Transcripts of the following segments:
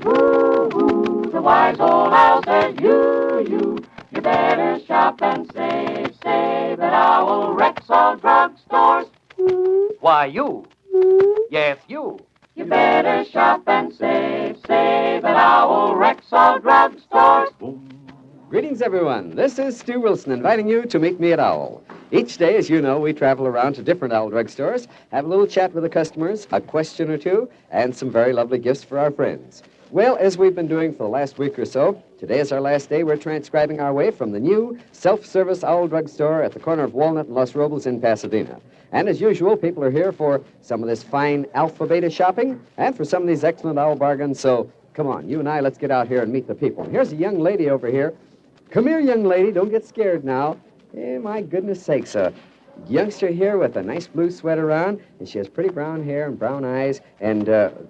Ooh, the wise old owl says, you better shop and save at our Rexall Drugstores. Why, you. Yes, you. You better shop and save at our Rexall Drugstores. Greetings, everyone. This is Stu Wilson inviting you to meet me at Owl. Each day, as you know, we travel around to different Owl drugstores, have a little chat with the customers, a question or two, and some very lovely gifts for our friends. Well, as we've been doing for the last week or so, today is our last day. We're transcribing our way from the new self-service Owl drugstore at the corner of Walnut and Los Robles in Pasadena. And as usual, people are here for some of this fine Alpha Beta shopping and for some of these excellent Owl bargains. So come on, you and I, let's get out here and meet the people. Here's a young lady over here. Come here, young lady. Don't get scared now. My goodness sakes. A youngster here with a nice blue sweater on, and she has pretty brown hair and brown eyes, and,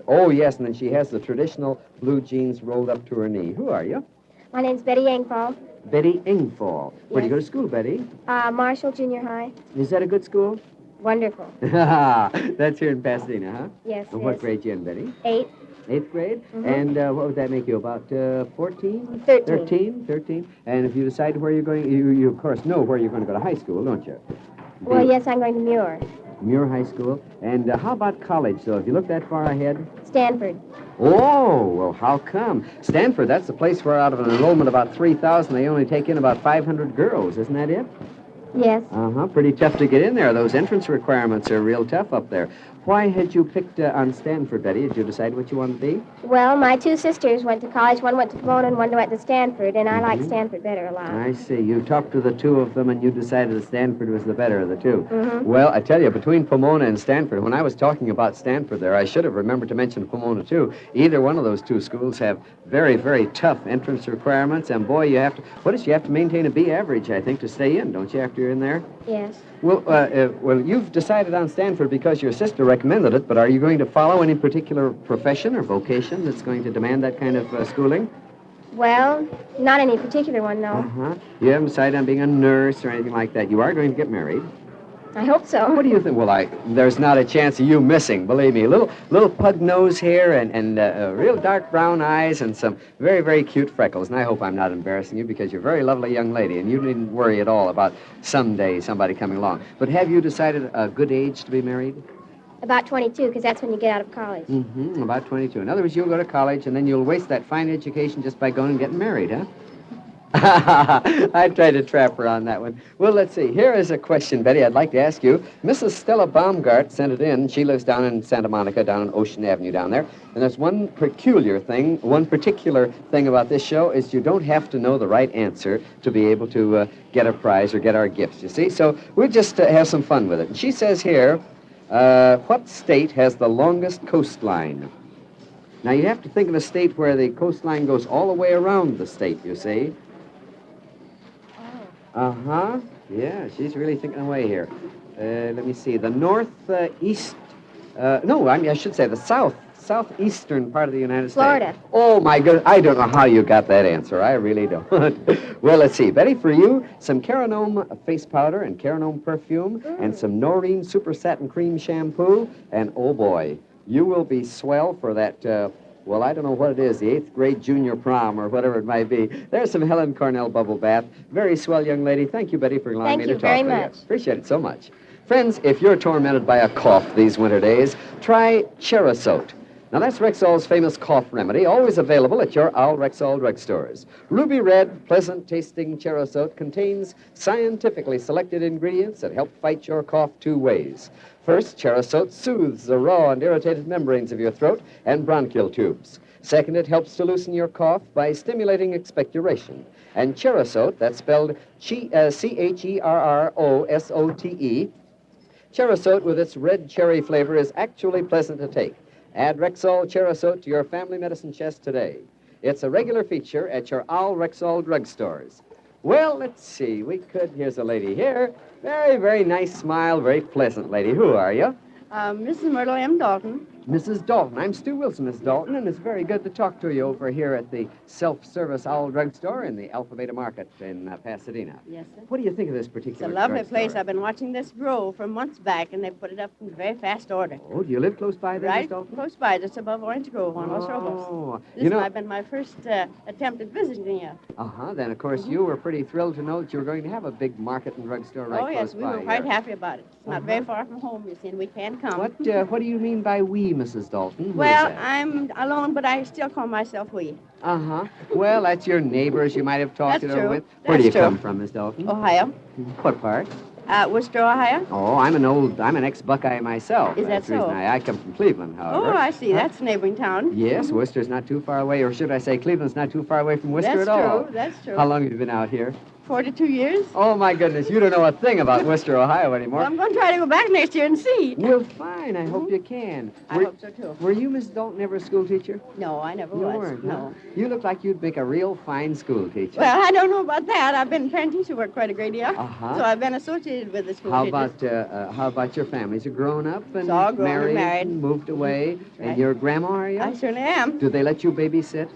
oh, yes, and then she has the traditional blue jeans rolled up to her knee. Who are you? My name's Betty Engfall. Betty Engfall. Where do you go to school, Betty? Marshall Junior High. Is that a good school? Wonderful. That's here in Pasadena, huh? Yes, And what grade you in, Betty? 8. 8th grade? Mm-hmm. And what would that make you, about 14? 13. 13. And if you decide where you're going, you of course know where you're going to go to high school, don't you? Well, yes, I'm going to Muir. Muir High School. And how about college, though? If you look that far ahead? Stanford. Oh, well, how come? Stanford, that's the place where out of an enrollment of about 3,000, they only take in about 500 girls. Isn't that it? Yes. Uh-huh. Pretty tough to get in there. Those entrance requirements are real tough up there. Why had you picked on Stanford, Betty? Did you decide what you wanted to be? Well, my two sisters went to college. One went to Pomona and one went to Stanford, and I like Stanford better a lot. I see. You talked to the two of them, and you decided that Stanford was the better of the two. Mm-hmm. Well, I tell you, between Pomona and Stanford, when I was talking about Stanford there, I should have remembered to mention Pomona, too. Either one of those two schools have very, very tough entrance requirements, and boy, you have to maintain a B average, I think, to stay in, don't you, after you're in there? Yes. Well, you've decided on Stanford because your sister recommended it, but are you going to follow any particular profession or vocation that's going to demand that kind of schooling? Well, not any particular one, no. Uh-huh. You haven't decided on being a nurse or anything like that. You are going to get married. I hope so. What do you think? Well, there's not a chance of you missing, believe me. Little pug nose hair and real dark brown eyes and some very, very cute freckles. And I hope I'm not embarrassing you because you're a very lovely young lady, and you needn't worry at all about someday somebody coming along. But have you decided a good age to be married? About 22, because that's when you get out of college. Mm-hmm, about 22. In other words, you'll go to college, and then you'll waste that fine education just by going and getting married, huh? I tried to trap her on that one. Well, let's see. Here is a question, Betty, I'd like to ask you. Mrs. Stella Baumgart sent it in. She lives down in Santa Monica, down on Ocean Avenue down there. And there's one particular thing about this show is you don't have to know the right answer to be able to get a prize or get our gifts, you see? So we'll just have some fun with it. And she says here, what state has the longest coastline? Now, you have to think of a state where the coastline goes all the way around the state, you see. Uh-huh. Yeah, she's really thinking away here. Let me see. The northeast... I should say the southeastern part of the United States. Florida. Oh, my goodness. I don't know how you got that answer. I really don't. Well, let's see. Betty, for you, some Caranome face powder and Caranome perfume and some Noreen Super Satin Cream shampoo. And, oh, boy, you will be swell for that... Well, I don't know what it is, the 8th grade junior prom or whatever it might be. There's some Helen Cornell bubble bath. Very swell young lady. Thank you, Betty, for allowing me to talk to you. Thank you very much. Appreciate it so much. Friends, if you're tormented by a cough these winter days, try Cherasote. Now, that's Rexall's famous cough remedy, always available at your Owl Rexall drugstores. Ruby red, pleasant-tasting Cherasote contains scientifically selected ingredients that help fight your cough 2 ways. First, Cherasote soothes the raw and irritated membranes of your throat and bronchial tubes. Second, it helps to loosen your cough by stimulating expectoration. And Cherasote, that's spelled Cherrosote, Cherasote with its red cherry flavor is actually pleasant to take. Add Rexall Cherasote to your family medicine chest today. It's a regular feature at your Owl Rexall drugstores. Well, let's see. Here's a lady here. Very, very nice smile, very pleasant lady. Who are you? Mrs. Myrtle M. Dalton. Mrs. Dalton. I'm Stu Wilson, Miss Dalton, and it's very good to talk to you over here at the self-service Owl Drugstore in the Alpha Beta Market in Pasadena. Yes, sir. What do you think of this It's particular a lovely drugstore? place. I've been watching this grow for months back, and they put it up in very fast order. Oh, do you live close by there, Miss Right Dalton? close by, just above Orange Grove on Los Robos. Oh, This might have been my first attempt at visiting you. Then, of course, you were pretty thrilled to know that you were going to have a big market and drugstore right Oh, yes, close we by were quite here. happy about it. It's not very far from home, you see, and we can come. What do you mean by we, Mrs. Dalton? Who is Well, that? I'm alone, but I still call myself we. Well, that's your neighbors you might have talked That's it over true. with. Where do you That's true. come from, Miss Dalton? Ohio. What part? Worcester, Ohio. Oh, I'm an ex-Buckeye myself. Is that That's the reason so? I come from Cleveland, however. Oh, I see. That's a neighboring town. Yes, Worcester's not too far away, or should I say Cleveland's not too far away from Worcester That's at all. true. That's true. How long have you been out here? 42 years. Oh, my goodness, you don't know a thing about Worcester, Ohio anymore. Well, I'm going to try to go back next year and see. Well, fine. I hope you can. I hope so, too. Were you, Miss Dalton, ever a school teacher? No, I never You was. weren't, huh? No. You look like you'd make a real fine school teacher. Well, I don't know about that. I've been parent teacher work quite a great deal. Uh-huh. So I've been associated with the school How teachers. about your families? You're grown up and It's all grown and married. and moved away, and right. you're a grandma, are you? I certainly am. Do they let you babysit?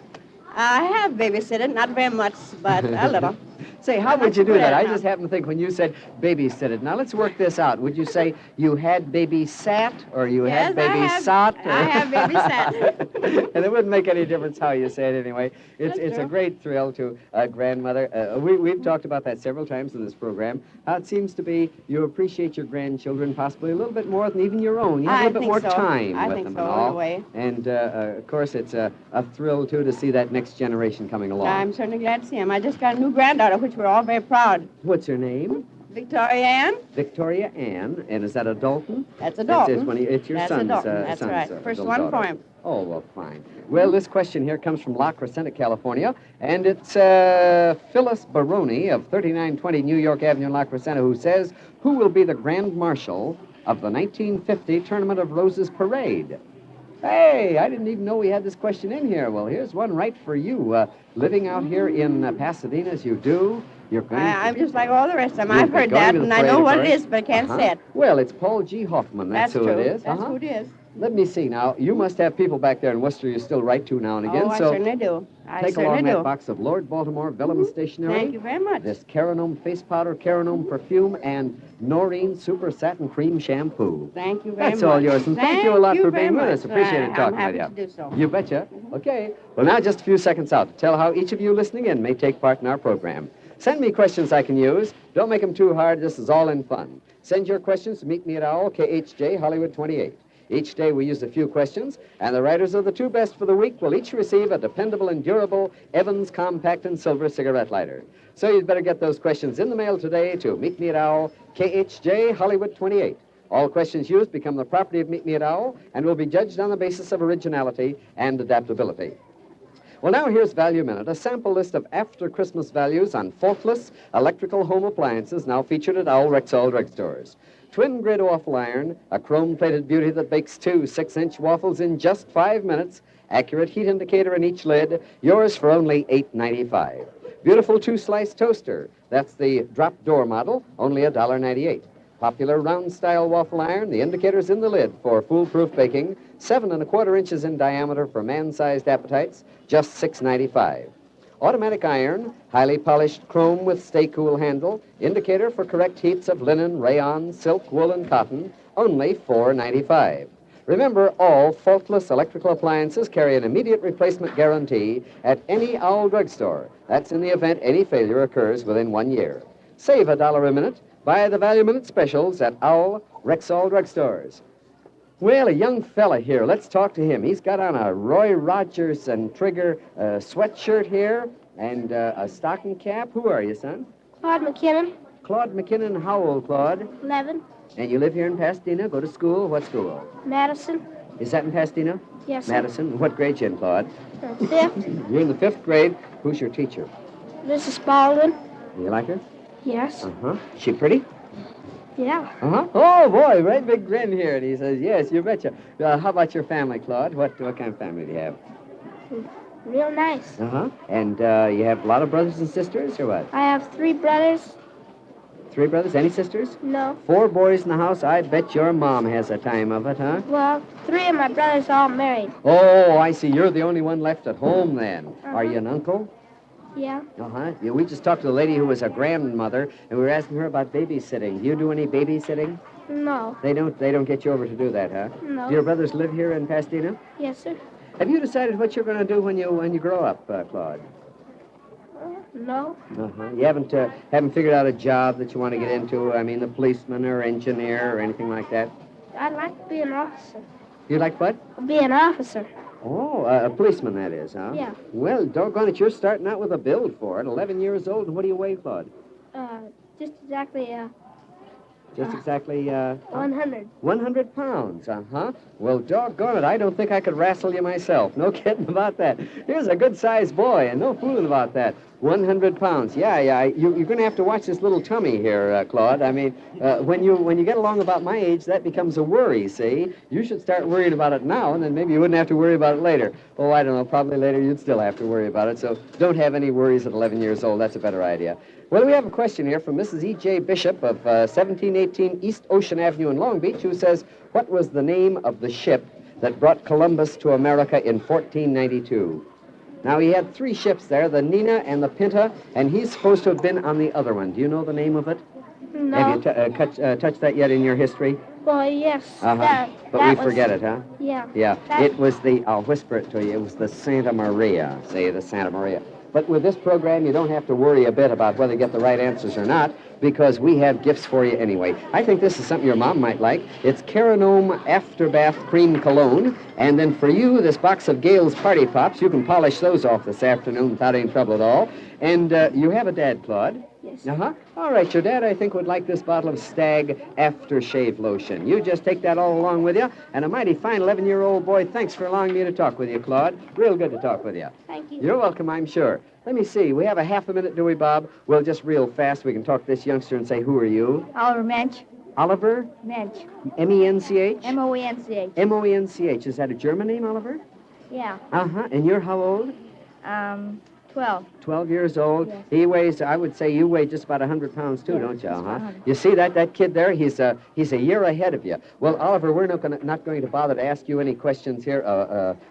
I have babysitted, not very much, but a little. Say, how I'm would not you do good that? at I it just now. happened to think when you said babysitted. Now let's work this out. Would you say you had babysat or you Yes, had I have- babysat? I have babysat. And it wouldn't make any difference how you say it anyway. That's It's a true. great thrill to a grandmother. We've talked about that several times in this program. How it seems to be you appreciate your grandchildren possibly a little bit more than even your own. You have a I little bit think more so. time I with think them so, and in a all. way. And of course, it's a thrill too to see that next generation coming along. I'm certainly glad to see him. I just got a new granddaughter, which we're all very proud. What's her name? Victoria Ann. Victoria Ann. And is that a Dalton? That's a That's Dalton. it's your That's a son's. Dalton. That's son's, right. First little one daughter. for him. Oh, well, fine. Well, this question here comes from La Crescenta, California, and it's Phyllis Baroni of 3920 New York Avenue in La Crescenta who says, who will be the Grand Marshal of the 1950 Tournament of Roses Parade? Hey, I didn't even know we had this question in here. Well, here's one right for you. Living out here in Pasadena as you do, you're going I'm just like all the rest of them. You'll I've be heard going that, to the and I parade, know of what it course. is, but I can't say it. Well, it's Paul G. Hoffman. That's who true. it is. That's who it is. Let me see now. You must have people back there in Worcester you still write to now and again. Oh, I so certainly do. I take certainly along do. that box of Lord Baltimore vellum stationery. Thank you very much. This Caranome face powder, Caranome perfume, and Noreen Super Satin Cream Shampoo. Thank you very That's much. all yours, and thank you a lot for very being with much. us. Appreciate it talking I'm with happy you. to do so. You betcha. Okay. Well, now just a few seconds out to tell how each of you listening in may take part in our program. Send me questions I can use. Don't make them too hard. This is all in fun. Send your questions to Meet Me at Owl, KHJ, Hollywood 28. Each day we use a few questions, and the writers of the two best for the week will each receive a dependable and durable Evans Compact and Silver cigarette lighter. So you'd better get those questions in the mail today to Meet Me at Owl, KHJ, Hollywood 28. All questions used become the property of Meet Me at Owl and will be judged on the basis of originality and adaptability. Well, now here's Value Minute, a sample list of after-Christmas values on faultless electrical home appliances now featured at Owl Rexall drugstores. Twin grid waffle iron, a chrome-plated beauty that bakes 2 6-inch waffles in just 5 minutes, accurate heat indicator in each lid, yours for only $8.95. Beautiful 2-slice toaster, that's the drop door model, only $1.98. Popular round-style waffle iron, the indicator's in the lid for foolproof baking, 7 1/4 inches in diameter for man-sized appetites, just $6.95. Automatic iron, highly polished chrome with stay-cool handle, indicator for correct heats of linen, rayon, silk, wool, and cotton, only $4.95. Remember, all faultless electrical appliances carry an immediate replacement guarantee at any Owl drugstore. That's in the event any failure occurs within 1 year. Save $1 a minute. Buy the Value Minute specials at Owl Rexall drugstores. Well, a young fella here. Let's talk to him. He's got on a Roy Rogers and Trigger sweatshirt here and a stocking cap. Who are you, son? Claude McKinnon, Claude McKinnon. How old, Claude? 11. And you live here in Pasadena? Go to school? What school? Madison. Is that in Pasadena? Yes, sir. Madison. What grade you in, Claude? 5th. You're in the 5th grade. Who's your teacher? Mrs. Spaulding. You like her? Yes. Uh-huh. She pretty? Yeah. Uh-huh. Oh, boy, right big grin here. And he says, yes, you betcha. How about your family, Claude? What kind of family do you have? Real nice. Uh-huh. And you have a lot of brothers and sisters, or what? I have 3 brothers 3 brothers. Any sisters? No. 4 boys in the house. I bet your mom has a time of it, huh? Well, 3 of my brothers are all married. Oh, I see. You're the only one left at home then. Are you an uncle? Yeah. Uh-huh. Yeah, we just talked to the lady who was a grandmother, and we were asking her about babysitting. Do you do any babysitting? No. They don't get you over to do that, huh? No. Do your brothers live here in Pasadena? Yes, sir. Have you decided what you're going to do when you grow up, Claude? No. Uh-huh. You haven't figured out a job that you want to get into? I mean, the policeman or engineer or anything like that? I'd like to be an officer. You like what? Be an officer. Oh, a policeman, that is, huh? Yeah. Well, doggone it, you're starting out with a build for it. 11 years old, and what do you weigh, Claude? Just exactly, Just exactly, 100. 100 pounds, uh-huh. Well, doggone it, I don't think I could wrestle you myself. No kidding about that. Here's a good-sized boy, and no fooling about that. 100 pounds. Yeah, you're going to have to watch this little tummy here, Claude. I mean, when you get along about my age, that becomes a worry, see? You should start worrying about it now, and then maybe you wouldn't have to worry about it later. Oh, I don't know, probably later you'd still have to worry about it, so don't have any worries at 11 years old. That's a better idea. Well, we have a question here from Mrs. E.J. Bishop of 1718 East Ocean Avenue in Long Beach, who says, what was the name of the ship that brought Columbus to America in 1492? Now, he had 3 ships there, the Nina and the Pinta, and he's supposed to have been on the other one. Do you know the name of it? No. Have you touched that yet in your history? Well, yes. Uh-huh. But we forget it, huh? Yeah. Yeah. It was I'll whisper it to you, it was the Santa Maria. Say the Santa Maria. But with this program, you don't have to worry a bit about whether you get the right answers or not, because we have gifts for you anyway. I think this is something your mom might like. It's Caranome Afterbath Cream Cologne. And then for you, this box of Gale's Party Pops. You can polish those off this afternoon without any trouble at all. And you have a dad, Claude? Yes. Uh-huh. All right, your dad, I think, would like this bottle of Stag Aftershave Lotion. You just take that all along with you. And a mighty fine 11-year-old boy, thanks for allowing me to talk with you, Claude. Real good to talk with you. Thank you. You're welcome, I'm sure. Let me see. We have a half a minute, do we, Bob? Well, just real fast, we can talk to this youngster and say, who are you? Oliver Mensch. Oliver? Mensch. M-E-N-C-H? M-O-E-N-C-H. M-O-E-N-C-H. Is that a German name, Oliver? Yeah. Uh-huh. And you're how old? 12. 12 years old. Yes. He weighs, I would say you weigh just about 100 pounds, too, Yeah, don't you? just about Uh-huh. 100. You see that kid there? He's a year ahead of you. Well, Oliver, we're not going to bother to ask you any questions here.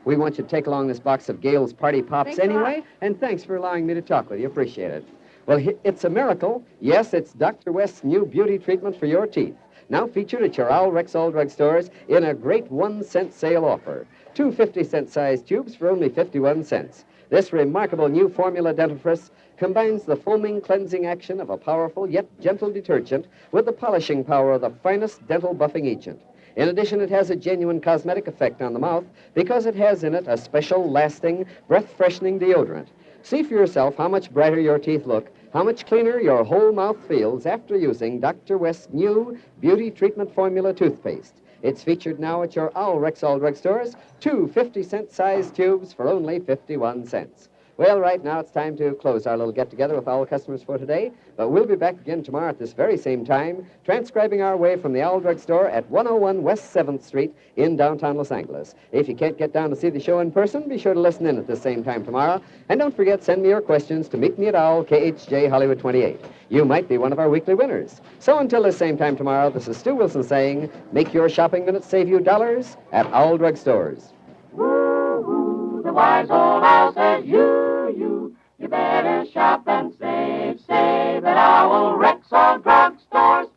We want you to take along this box of Gale's Party Pops Thanks a lot. anyway, and thanks for allowing me to talk with you. Appreciate it. Well, it's a miracle. Yes, it's Dr. West's new beauty treatment for your teeth. Now featured at your Owl Rexall drugstores in a great 1-cent sale offer. 2 50-cent size tubes for only 51 cents. This remarkable new formula dentifrice combines the foaming cleansing action of a powerful yet gentle detergent with the polishing power of the finest dental buffing agent. In addition, it has a genuine cosmetic effect on the mouth because it has in it a special, lasting, breath-freshening deodorant. See for yourself how much brighter your teeth look, how much cleaner your whole mouth feels after using Dr. West's new Beauty Treatment Formula toothpaste. It's featured now at your Owl Rexall drugstores, 2 50-cent size tubes for only 51 cents. Well, right now it's time to close our little get-together with Owl customers for today, but we'll be back again tomorrow at this very same time, transcribing our way from the Owl Drugstore at 101 West 7th Street in downtown Los Angeles. If you can't get down to see the show in person, be sure to listen in at this same time tomorrow. And don't forget, send me your questions to Meet Me at Owl, KHJ Hollywood 28. You might be one of our weekly winners. So until this same time tomorrow, this is Stu Wilson saying, make your shopping minutes save you dollars at Owl Drugstores. Woo-hoo, the wise old owl says, you better shop and save at Owl Rexall Drugstores.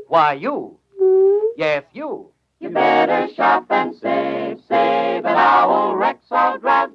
Why, you. Yes, you. You better shop and save at Owl Rexall Drugstores.